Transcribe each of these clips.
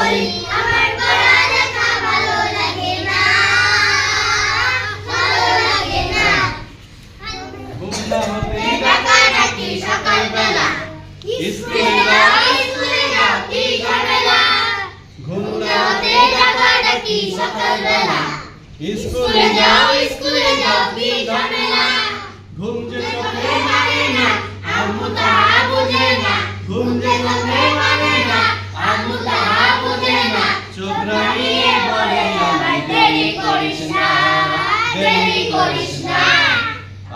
বলি আমার পড়ালেখা ভালো লাগে না, ভালো লাগে না। ঘুম না হতেই ডাকাডাকি সকালবেলা, স্কুলে যাও স্কুলে যাও কি ঝামেলা। ঘুম ঘুম না না হতেই ডাকাডাকি সকালবেলা, স্কুলে স্কুলে যাও কি ঝামেলা। ঘুম যে চোখে মানে না আম্মু তাহা বুঝে না, ঘুম যে চোখে মানে না আম্মু তাহা বুঝে না। চোখ রাঙিয়ে বলে আমায় দেরি করিস না, দেরি করিস না।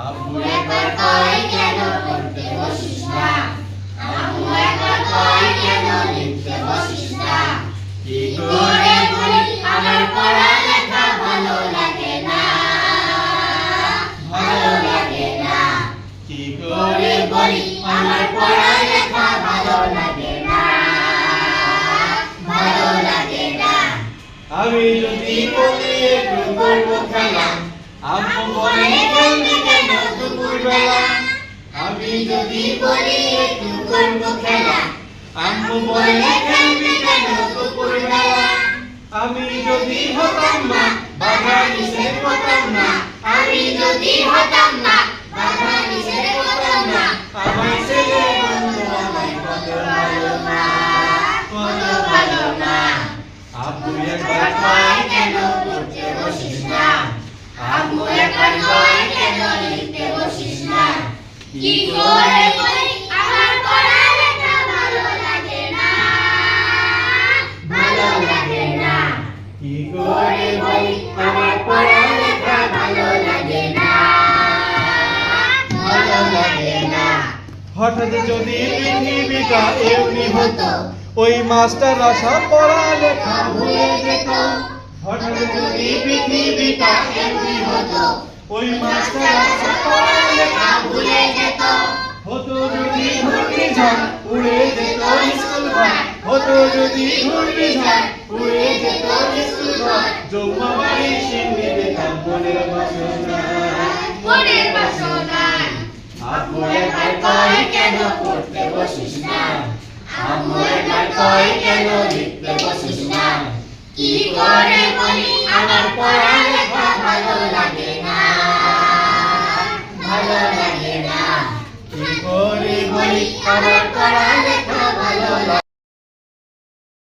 আব্বু একবার কয় কেন পড়তে বসিস না, আম্মু একবার কয় কেন লিখতে বসিস না। কি করে বলি আমার পড়ালেখা ভালো লাগে না, ভালো লাগে না। কি করে বলি আমার পড়ালেখা ভালো লাগে না, ভালো লাগে না। আমি যদি বলি একটু করবো খেলা, আম্মু বলে খেলবি কেন দুপুর বেলা। আমি যদি বলি একটু করবো খেলা, আম্মু বলে খেলবি কেন দুপুর বেলা। আমি যদি হতাম না বাধা নিষেধ হতাম না, আমি যদি হতাম না বাধা নিষেধ হতাম না। আমার ছেলে বন্ধু আমায় কত ভালো না, কত ভালো না। আব্বু একবার কয় কেন পড়তে বসিস না, আম্মু একবার কয় কেন লিখতে বসিস না। কি করে বলি আমার পড়ালেখা ভালো লাগে না, ভালো লাগে না। কি করে বলি আমার পড়ালেখা ভালো লাগে না, ভালো লাগে না। হঠাৎ যদি পৃথিবীটা এমনি হতো, ওই মাস্টার আশা পড়ালেখা ভুলে যেত। হঠাৎ যদি পৃথিবীটা এমনি হতো, ওই মাস্টার আশা পড়ালেখা ভুলে যেত। হতো যদি ঘূর্ণিঝড় উড়ে যেত স্কুল ঘর, হতো যদি ঘূর্ণিঝড় উড়ে যেত স্কুল ঘর। জম্মা বাড়ি সিন্নি দিতাম মনের বাসনা, মনের বাসনা। আব্বু একবার কয় কেন পড়তে বসিস না, আম্মু একবার কয় কেন লিখতে বসিস না। কি করে বলি আমার পড়ালেখা ভালো লাগে না, ভালো লাগে না। কি করে বলি আমার পড়ালেখা